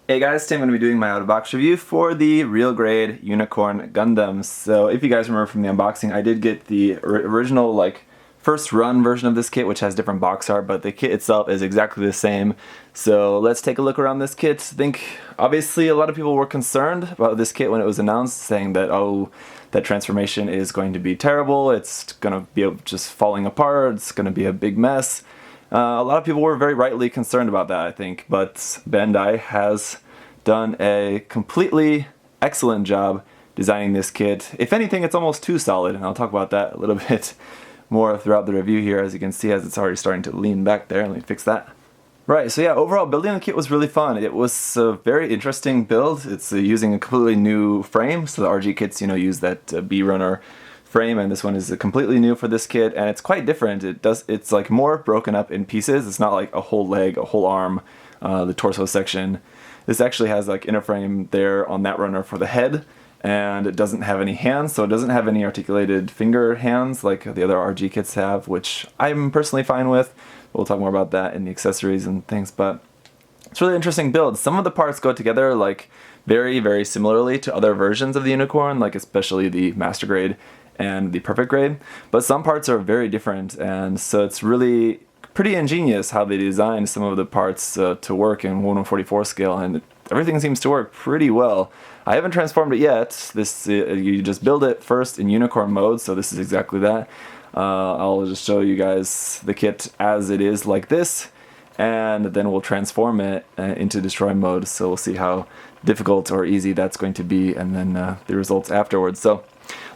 Hey guys, today I'm going to be doing my out-of-box review for the real grade Unicorn Gundam. So if you guys remember from the unboxing, I did get the original first run version of this kit, which has different box art, but the kit itself is exactly the same. So let's take a look around this kit. I think obviously a lot of people were concerned about this kit when it was announced, saying that, oh, that transformation is going to be terrible, it's going to be just falling apart, it's going to be a big mess. A lot of people were very rightly concerned about that, I think, but Bandai has done a completely excellent job designing this kit. If anything, it's almost too solid, and I'll talk about that a little bit more throughout the review here, as you can see, as it's already starting to lean back there. Let me fix that. Right, so yeah, overall building the kit was really fun. It was a very interesting build. It's using a completely new frame, so the RG kits, use that B-runner frame, and this one is completely new for this kit, and it's quite different. It's like more broken up in pieces. It's not like a whole leg, a whole arm, the torso section. This actually has like inner frame there on that runner for the head, and it doesn't have any hands, so it doesn't have any articulated finger hands like the other RG kits have, which I'm personally fine with. We'll talk more about that in the accessories and things, but it's a really interesting build. Some of the parts go together like very, very similarly to other versions of the Unicorn, like especially the Master Grade and the Perfect Grade, but some parts are very different, and so it's really pretty ingenious how they designed some of the parts to work in 1/144 scale, and everything seems to work pretty well. I haven't transformed it yet. This you just build it first in Unicorn mode, so this is exactly that. I'll just show you guys the kit as it is like this, and then we'll transform it into Destroy mode, so we'll see how difficult or easy that's going to be, and then the results afterwards. So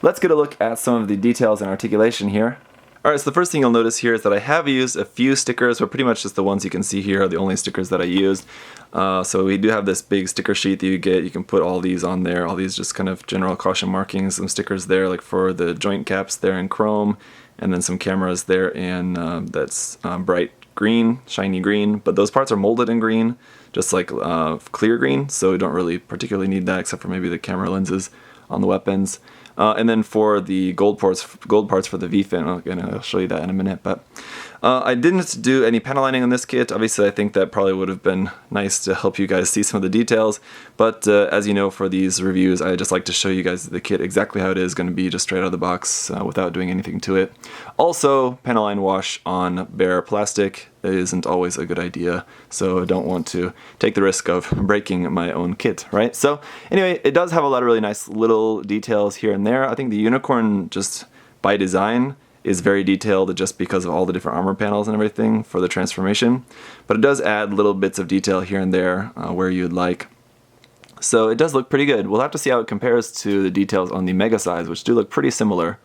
let's get a look at some of the details and articulation here. Alright, so the first thing you'll notice here is that I have used a few stickers, but pretty much just the ones you can see here are the only stickers that I used. So we do have this big sticker sheet that you get. You can put all these on there, all these just kind of general caution markings, some stickers there like for the joint caps there in chrome, and then some cameras there in that's bright green, shiny green, but those parts are molded in green, just like clear green, so we don't really particularly need that except for maybe the camera lenses on the weapons. And then for the gold parts for the V-fin, I'll show you that in a minute. But I didn't do any panel lining on this kit. Obviously, I think that probably would have been nice to help you guys see some of the details. But as you know, for these reviews, I just like to show you guys the kit exactly how it is going to be, just straight out of the box without doing anything to it. Also, panel line wash on bare plastic isn't always a good idea, so I don't want to take the risk of breaking my own kit, right? So anyway, it does have a lot of really nice little details here and there. I think the Unicorn, just by design, is very detailed just because of all the different armor panels and everything for the transformation, but it does add little bits of detail here and there where you'd like. So it does look pretty good. We'll have to see how it compares to the details on the Mega size, which do look pretty similar.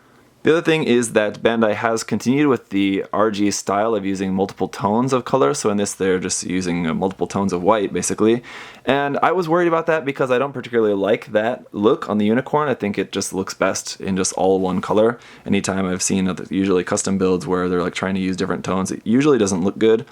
The other thing is that Bandai has continued with the RG style of using multiple tones of color, so in this they're just using multiple tones of white basically, and I was worried about that because I don't particularly like that look on the Unicorn. I think it just looks best in just all one color. Anytime I've seen usually custom builds where they're like trying to use different tones, it usually doesn't look good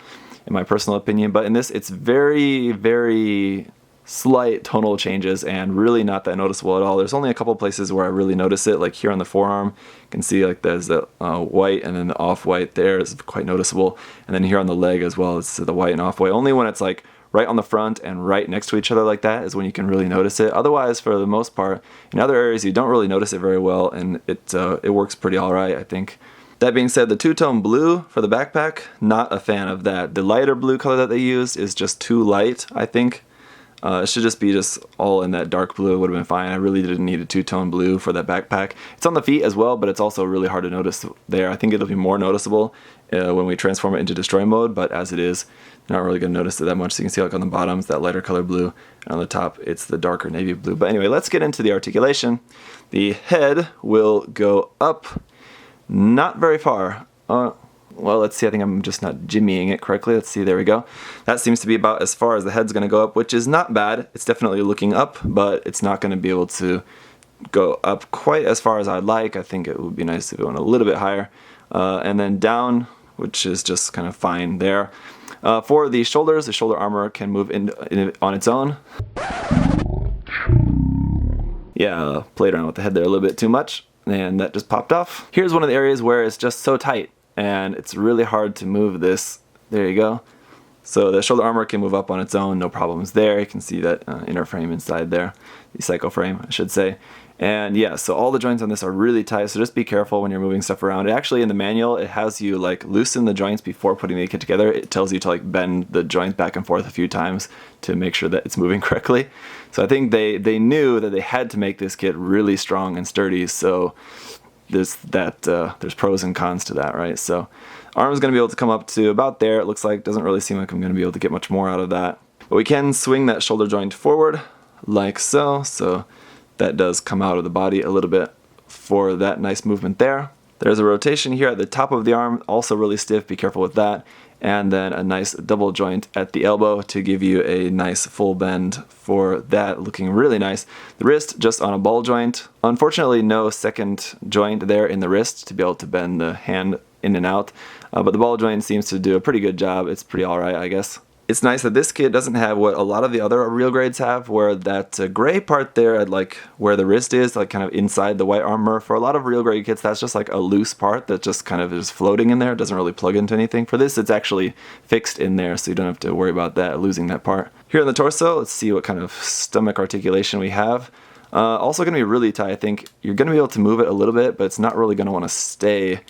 in my personal opinion, but in this it's very, very slight tonal changes and really not that noticeable at all. There's only a couple places where I really notice it, like here on the forearm. You can see like there's the white, and then the off-white there is quite noticeable, and then here on the leg as well, it's the white and off-white. Only when it's like right on the front and right next to each other like that is when you can really notice it. Otherwise, for the most part, in other areas you don't really notice it very well, and it works pretty alright, I think. That being said, the two-tone blue for the backpack, not a fan of that. The lighter blue color that they used is just too light, I think. It should just be all in that dark blue. It would have been fine. I really didn't need a two-tone blue for that backpack. It's on the feet as well, but it's also really hard to notice there. I think it'll be more noticeable when we transform it into Destroy mode, but as it is, you're not really going to notice it that much. So you can see like on the bottom, it's that lighter color blue, and on the top, it's the darker navy blue. But anyway, let's get into the articulation. The head will go up not very far. Well, let's see, I think I'm just not jimmying it correctly. Let's see, there we go. That seems to be about as far as the head's going to go up, which is not bad. It's definitely looking up, but it's not going to be able to go up quite as far as I'd like. I think it would be nice if it went a little bit higher. And then down, which is just kind of fine there. For the shoulders, the shoulder armor can move on its own. Yeah, played around with the head there a little bit too much, and that just popped off. Here's one of the areas where it's just so tight, and it's really hard to move this. There you go. So the shoulder armor can move up on its own, no problems there. You can see that inner frame inside there, the cycle frame, I should say. And yeah, so all the joints on this are really tight, so just be careful when you're moving stuff around. Actually, in the manual, it has you like loosen the joints before putting the kit together. It tells you to like bend the joint back and forth a few times to make sure that it's moving correctly. So I think they knew that they had to make this kit really strong and sturdy, so there's pros and cons to that, right? So arm's going to be able to come up to about there. It looks like, doesn't really seem like I'm going to be able to get much more out of that. But we can swing that shoulder joint forward like so. So that does come out of the body a little bit for that nice movement there. There's a rotation here at the top of the arm, also really stiff, be careful with that. And then a nice double joint at the elbow to give you a nice full bend for that, looking really nice. The wrist just on a ball joint. Unfortunately, no second joint there in the wrist to be able to bend the hand in and out, but the ball joint seems to do a pretty good job. It's pretty alright, I guess. It's nice that this kit doesn't have what a lot of the other real grades have, where that gray part there at like where the wrist is, like kind of inside the white armor. For a lot of real grade kits, that's just like a loose part that just kind of is floating in there. It doesn't really plug into anything. For this, it's actually fixed in there, so you don't have to worry about that, losing that part. Here on the torso, let's see what kind of stomach articulation we have. Also going to be really tight. I think you're going to be able to move it a little bit, but it's not really going to want to stay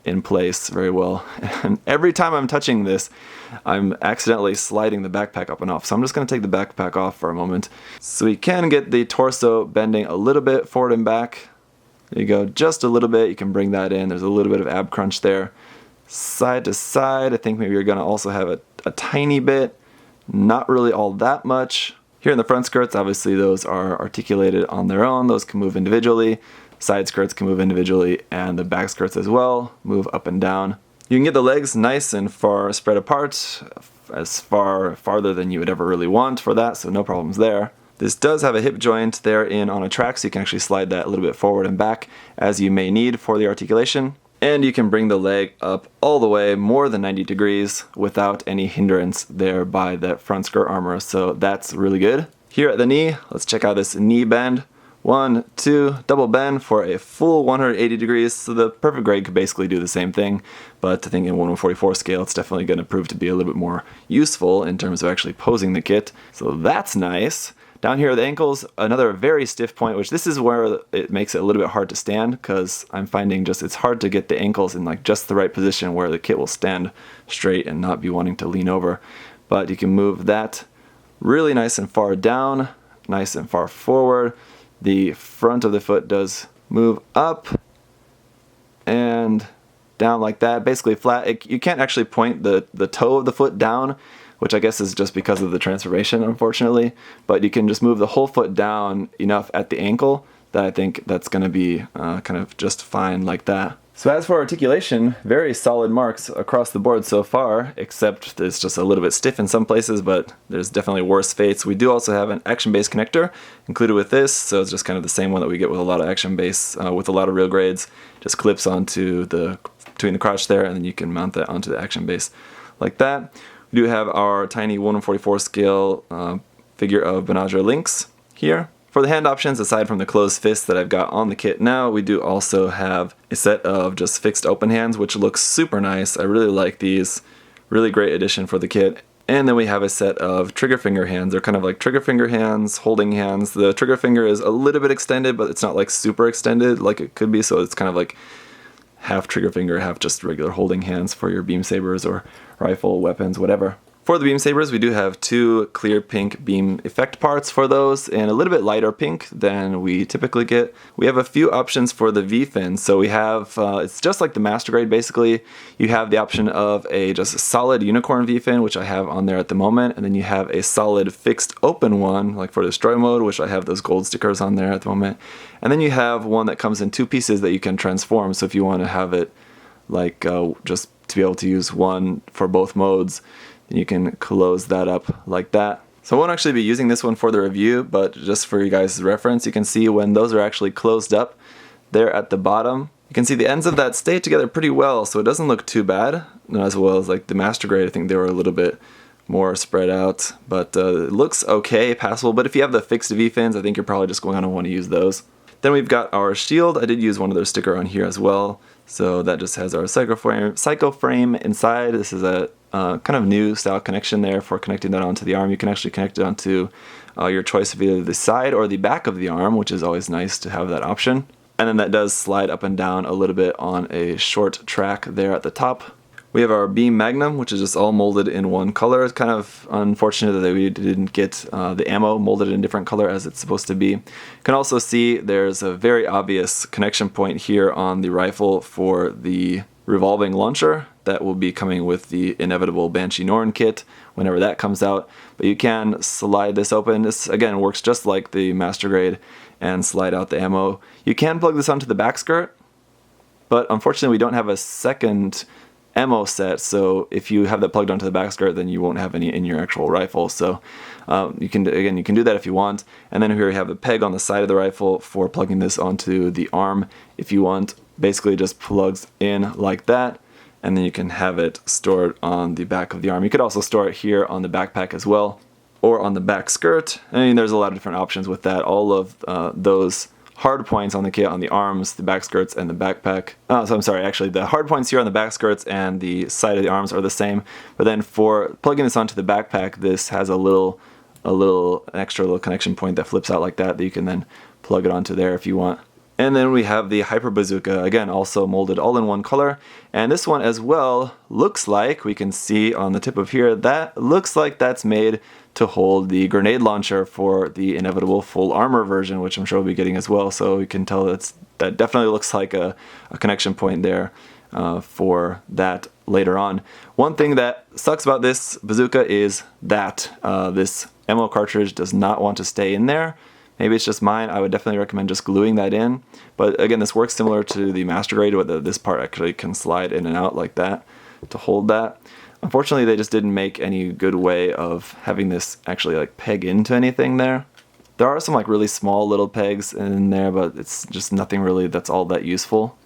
in place very well. And every time I'm touching this, I'm accidentally sliding the backpack up and off. So I'm just going to take the backpack off for a moment. So we can get the torso bending a little bit forward and back. There you go, just a little bit. You can bring that in. There's a little bit of ab crunch there. Side to side, I think maybe you're going to also have a tiny bit. Not really all that much. Here in the front skirts, obviously those are articulated on their own. Those can move individually. Side skirts can move individually, and the back skirts as well move up and down. You can get the legs nice and far spread apart, as farther than you would ever really want for that, so no problems there. This does have a hip joint there on a track, so you can actually slide that a little bit forward and back as you may need for the articulation. And you can bring the leg up all the way more than 90 degrees without any hindrance there by that front skirt armor, so that's really good. Here at the knee, let's check out this knee bend. 1, 2, double bend for a full 180 degrees, so the perfect grade could basically do the same thing, but I think in 1/144 scale it's definitely going to prove to be a little bit more useful in terms of actually posing the kit, so that's nice. Down here at the ankles, another very stiff point, which this is where it makes it a little bit hard to stand, because I'm finding just it's hard to get the ankles in like just the right position where the kit will stand straight and not be wanting to lean over, but you can move that really nice and far down, nice and far forward. The front of the foot does move up and down like that, basically flat. You can't actually point the toe of the foot down, which I guess is just because of the transformation, unfortunately. But you can just move the whole foot down enough at the ankle that I think that's going to be kind of just fine like that. So as for articulation, very solid marks across the board so far, except it's just a little bit stiff in some places, but there's definitely worse fates. We do also have an action base connector included with this, so it's just kind of the same one that we get with a lot of action base, with a lot of real grades. Just clips onto between the crotch there, and then you can mount that onto the action base like that. We do have our tiny 1/44 scale figure of Banadra Lynx here. For the hand options, aside from the closed fist that I've got on the kit now, we do also have a set of just fixed open hands, which looks super nice. I really like these. Really great addition for the kit. And then we have a set of trigger finger hands. They're kind of like trigger finger hands, holding hands. The trigger finger is a little bit extended, but it's not like super extended like it could be, so it's kind of like half trigger finger, half just regular holding hands for your beam sabers or rifle, weapons, whatever. For the beam sabers, we do have 2 clear pink beam effect parts for those, and a little bit lighter pink than we typically get. We have a few options for the V-fin, so we have, it's just like the master grade basically. You have the option of a just solid unicorn V-fin, which I have on there at the moment, and then you have a solid fixed open one, like for destroy mode, which I have those gold stickers on there at the moment. And then you have one that comes in 2 pieces that you can transform, so if you want to have it like just to be able to use one for both modes, you can close that up like that. So I won't actually be using this one for the review, but just for you guys' reference, you can see when those are actually closed up there at the bottom. You can see the ends of that stay together pretty well, so it doesn't look too bad. Not as well as like the master grade, I think they were a little bit more spread out, but it looks okay, passable. But if you have the fixed V-fins, I think you're probably just going to want to use those. Then we've got our shield. I did use one of their sticker on here as well. So that just has our psycho frame inside. This is a kind of new style connection there for connecting that onto the arm. You can actually connect it onto your choice of either the side or the back of the arm, which is always nice to have that option. And then that does slide up and down a little bit on a short track there at the top. We have our beam Magnum, which is just all molded in one color. It's kind of unfortunate that we didn't get the ammo molded in a different color as it's supposed to be. You can also see there's a very obvious connection point here on the rifle for the Revolving Launcher that will be coming with the inevitable Banshee Norn kit whenever that comes out. But you can slide this open. This again works just like the Master Grade, and slide out the ammo. You can plug this onto the back skirt, but unfortunately we don't have a second ammo set, so if you have that plugged onto the back skirt, then you won't have any in your actual rifle. So you can do that if you want. And then here we have the peg on the side of the rifle for plugging this onto the arm if you want. Basically just plugs in like that, and then you can have it stored on the back of the arm. You could also store it here on the backpack as well, or on the back skirt. I mean, there's a lot of different options with that. All of those hard points on the kit on the arms, the back skirts, and the backpack. So I'm sorry, actually the hard points here on the back skirts and the side of the arms are the same. But then for plugging this onto the backpack, this has an extra little connection point that flips out like that you can then plug it onto there if you want. And then we have the Hyper Bazooka, again also molded all in one color. And this one as well looks like, we can see on the tip of here, that looks like that's made to hold the grenade launcher for the inevitable full armor version, which I'm sure we'll be getting as well. So we can tell that definitely looks like a connection point there for that later on. One thing that sucks about this bazooka is that this ammo cartridge does not want to stay in there. Maybe it's just mine. I would definitely recommend just gluing that in. But again, this works similar to the Master Grade, where this part actually can slide in and out like that to hold that. Unfortunately, they just didn't make any good way of having this actually like peg into anything there. There are some like really small little pegs in there, but it's just nothing really that's all that useful.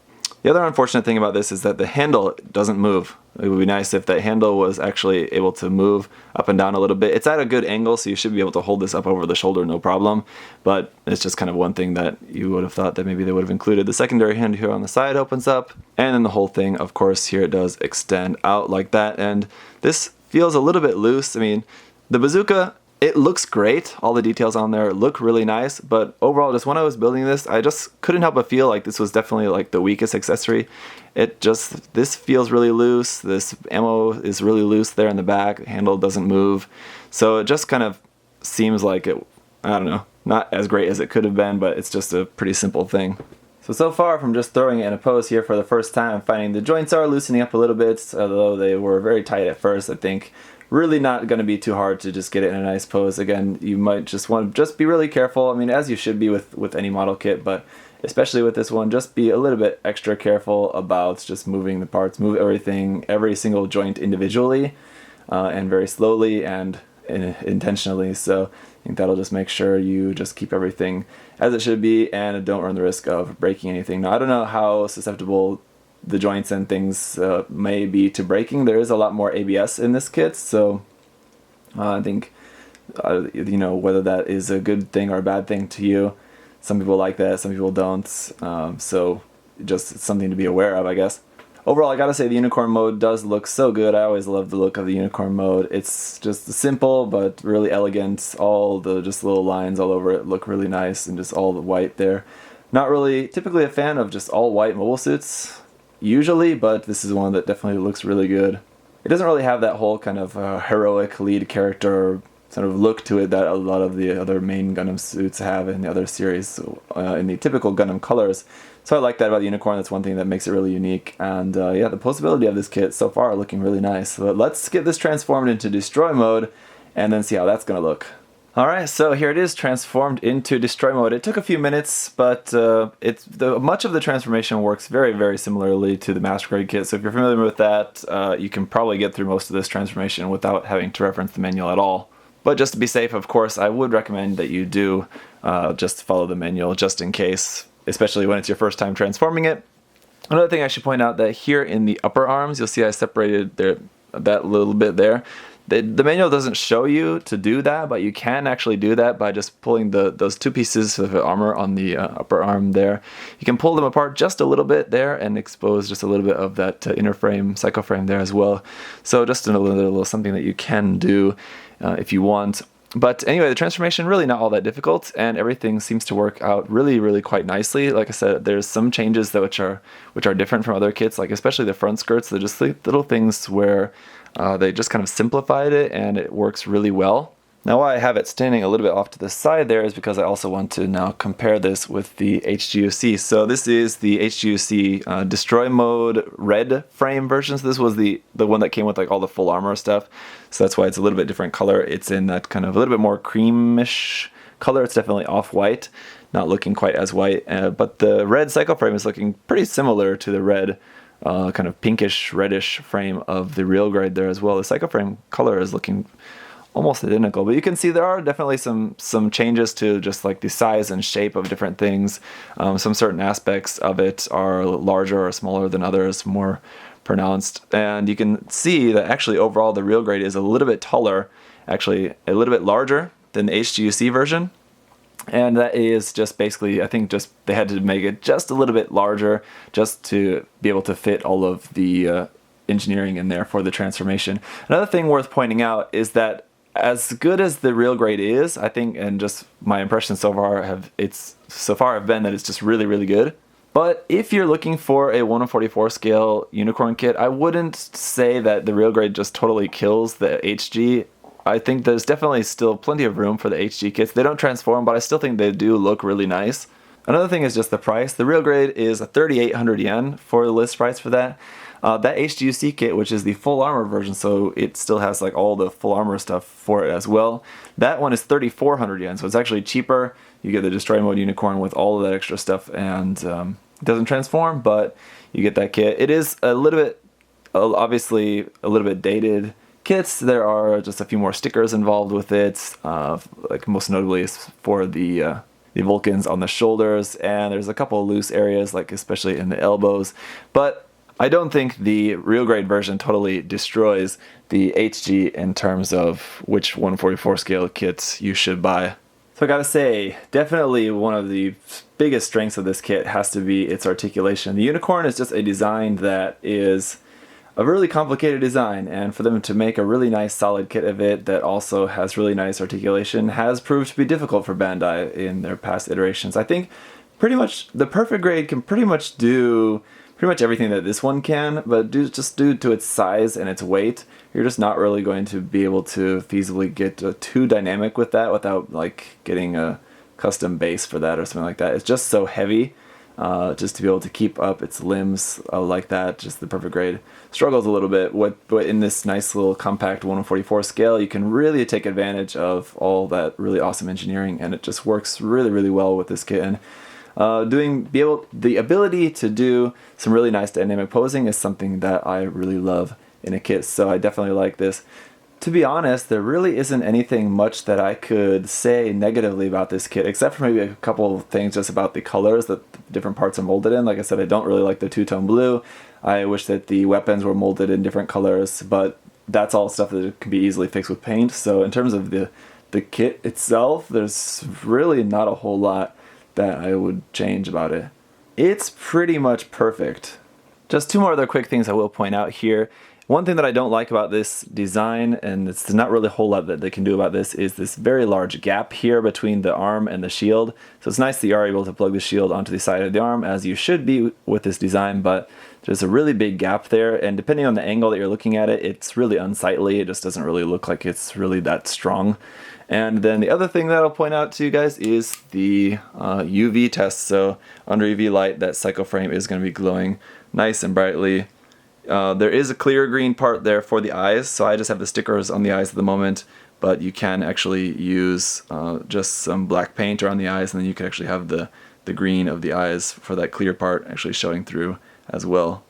The other unfortunate thing about this is that the handle doesn't move. It would be nice if that handle was actually able to move up and down a little bit. It's at a good angle, so you should be able to hold this up over the shoulder no problem, but it's just kind of one thing that you would have thought that maybe they would have included. The secondary hand here on the side opens up, and then the whole thing, of course, here it does extend out like that, and this feels a little bit loose. I mean, the bazooka, it looks great. All the details on there look really nice, but overall, just when I was building this, I just couldn't help but feel like this was definitely like the weakest accessory. This feels really loose. This ammo is really loose there in the back. The handle doesn't move. So it just kind of seems like it, I don't know, not as great as it could have been, but it's just a pretty simple thing. So far from just throwing it in a pose here for the first time, I'm finding the joints are loosening up a little bit, although they were very tight at first. I think really not going to be too hard to just get it in a nice pose. Again, you might just want to just be really careful. I mean, as you should be with any model kit, but especially with this one, just be a little bit extra careful about just moving the parts, move everything, every single joint individually, and very slowly and intentionally. So I think that'll just make sure you just keep everything as it should be and don't run the risk of breaking anything. Now, I don't know how susceptible the joints and things may be to breaking. There is a lot more ABS in this kit, so I think you know, whether that is a good thing or a bad thing to you. Some people like that, some people don't, so just something to be aware of, I guess. Overall, I gotta say the Unicorn mode does look so good. I always love the look of the Unicorn mode. It's just simple but really elegant. All the just little lines all over it look really nice, and just all the white there. Not really typically a fan of just all white mobile suits usually, but this is one that definitely looks really good. It doesn't really have that whole kind of heroic lead character sort of look to it that a lot of the other main Gundam suits have in the other series, in the typical Gundam colors. So I like that about the Unicorn. That's one thing that makes it really unique. And yeah, the posability of this kit so far are looking really nice. But let's get this transformed into Destroy mode and then see how that's going to look. Alright, so here it is transformed into Destroy mode. It took a few minutes, but much of the transformation works very, very similarly to the Master Grade kit. So if you're familiar with that, you can probably get through most of this transformation without having to reference the manual at all. But just to be safe, of course, I would recommend that you do just follow the manual just in case, especially when it's your first time transforming it. Another thing I should point out that here in the upper arms, you'll see I separated that little bit there. The manual doesn't show you to do that, but you can actually do that by just pulling those two pieces of armor on the upper arm there. You can pull them apart just a little bit there and expose just a little bit of that inner frame, psycho frame there as well. So just a little something that you can do if you want. But anyway, the transformation really not all that difficult, and everything seems to work out really quite nicely. Like I said, there's some changes that which are different from other kits, like especially the front skirts. They're just little things where they just kind of simplified it, and it works really well. Now why I have it standing a little bit off to the side there is because I also want to now compare this with the HGUC. So this is the HGUC Destroy Mode red frame version. So this was the one that came with like all the full armor stuff. So that's why it's a little bit different color. It's in that kind of a little bit more creamish color. It's definitely off-white, not looking quite as white. But the red Psycho frame is looking pretty similar to the red kind of pinkish reddish frame of the real grade there as well. The Psycho frame color is looking almost identical, but you can see there are definitely some changes to just like the size and shape of different things. Some certain aspects of it are larger or smaller than others, more pronounced, and you can see that actually overall the real grade is a little bit taller, actually a little bit larger than the HGUC version. And that is just basically, I think just they had to make it just a little bit larger just to be able to fit all of the engineering in there for the transformation. Another thing worth pointing out is that as good as the real grade is, I think, and just my impressions so far have been that it's just really good. But if you're looking for a 1/44 scale unicorn kit, I wouldn't say that the real grade just totally kills the HG. I think there's definitely still plenty of room for the HG kits. They don't transform, but I still think they do look really nice. Another thing is just the price. The real grade is 3,800 yen for the list price for that. That HGUC kit, which is the full armor version, so it still has like all the full armor stuff for it as well. That one is 3,400 yen, so it's actually cheaper. You get the Destroy Mode Unicorn with all of that extra stuff, and it doesn't transform, but you get that kit. It is a little bit, obviously, a little bit dated kits. There are just a few more stickers involved with it, like most notably for the Vulcans on the shoulders, and there's a couple of loose areas, like especially in the elbows, but I don't think the real grade version totally destroys the HG in terms of which 1/44 scale kits you should buy. So I gotta say, definitely one of the biggest strengths of this kit has to be its articulation. The Unicorn is just a design that is a really complicated design, and for them to make a really nice solid kit of it that also has really nice articulation has proved to be difficult for Bandai in their past iterations. I think pretty much the perfect grade can pretty much do everything that this one can, but just due to its size and its weight, you're just not really going to be able to feasibly get too dynamic with that without like getting a custom base for that or something like that. It's just so heavy, just to be able to keep up its limbs like that. Just the perfect grade struggles a little bit. But in this nice little compact 1/44 scale, you can really take advantage of all that really awesome engineering, and it just works really well with this kit. And the ability to do some really nice dynamic posing is something that I really love in a kit, so I definitely like this. To be honest, there really isn't anything much that I could say negatively about this kit, except for maybe a couple of things just about the colors that the different parts are molded in. Like I said, I don't really like the two-tone blue. I wish that the weapons were molded in different colors, but that's all stuff that can be easily fixed with paint. So in terms of the kit itself, there's really not a whole lot that I would change about it. It's pretty much perfect. Just two more other quick things I will point out here. One thing that I don't like about this design, and it's not really a whole lot that they can do about this, is this very large gap here between the arm and the shield. So it's nice that you are able to plug the shield onto the side of the arm, as you should be with this design, but there's a really big gap there, and depending on the angle that you're looking at it, it's really unsightly. It just doesn't really look like it's really that strong. And then the other thing that I'll point out to you guys is the UV test. So under UV light, that Psycho frame is going to be glowing nice and brightly. There is a clear green part there for the eyes, so I just have the stickers on the eyes at the moment, but you can actually use just some black paint around the eyes, and then you can actually have the green of the eyes for that clear part actually showing through as well.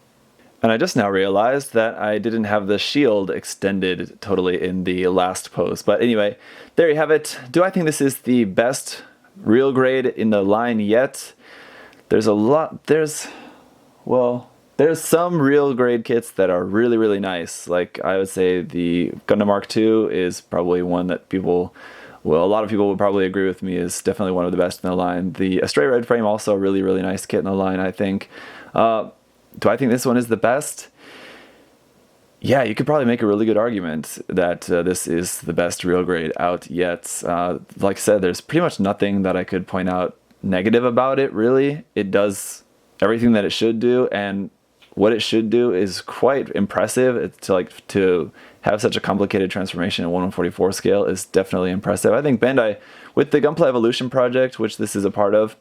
And I just now realized that I didn't have the shield extended totally in the last pose. But anyway, there you have it. Do I think this is the best real grade in the line yet? There's a lot, well, There's some real grade kits that are really, really nice. Like I would say the Gundam Mark II is probably one that a lot of people would probably agree with me is definitely one of the best in the line. The Astray Red Frame also a really, really nice kit in the line, I think. Do I think this one is the best? Yeah, you could probably make a really good argument that this is the best real grade out yet. Like I said, there's pretty much nothing that I could point out negative about it, really. It does everything that it should do, and what it should do is quite impressive. To have such a complicated transformation at 1/144 scale is definitely impressive. I think Bandai, with the Gunpla Evolution Project, which this is a part of,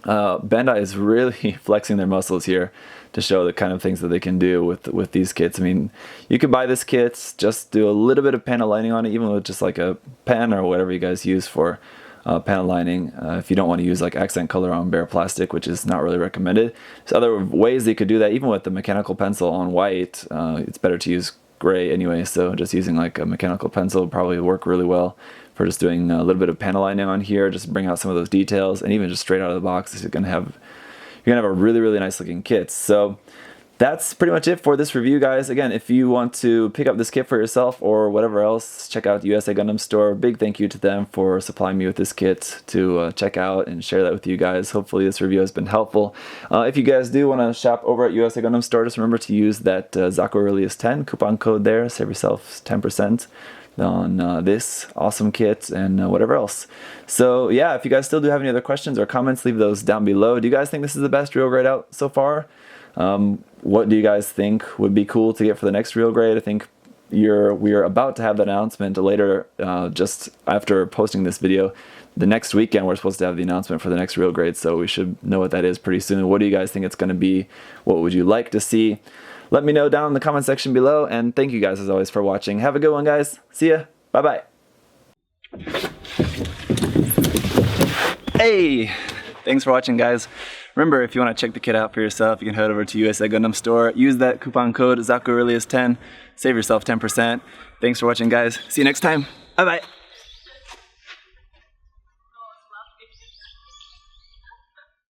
Bandai is really flexing their muscles here to show the kind of things that they can do with these kits. I mean, you could buy this kit, just do a little bit of panel lining on it, even with just like a pen or whatever you guys use for panel lining. If you don't want to use like accent color on bare plastic, which is not really recommended. There's other ways that you could do that, even with the mechanical pencil on white. It's better to use gray anyway, so just using like a mechanical pencil would probably work really well for just doing a little bit of panel lining on here, just bring out some of those details, and even just straight out of the box, you're gonna have a really, really nice looking kit. So that's pretty much it for this review, guys. Again, if you want to pick up this kit for yourself or whatever else, check out USA Gundam Store. Big thank you to them for supplying me with this kit to check out and share that with you guys. Hopefully this review has been helpful. If you guys do want to shop over at USA Gundam Store, just remember to use that ZakuAurelius 10 coupon code there. Save yourself 10% on this awesome kit and whatever else. So yeah, if you guys still do have any other questions or comments, leave those down below. Do you guys think this is the best real grade out so far? What do you guys think would be cool to get for the next real grade? I think we are about to have that announcement later, just after posting this video. The next weekend we're supposed to have the announcement for the next real grade, so we should know what that is pretty soon. What do you guys think it's going to be? What would you like to see? Let me know down in the comment section below, and thank you guys as always for watching. Have a good one, guys. See ya. Bye-bye. Hey! Thanks for watching, guys. Remember, if you want to check the kit out for yourself, you can head over to USA Gundam Store. Use that coupon code ZakuAurelius10. Save yourself 10%. Thanks for watching, guys. See you next time. Bye-bye.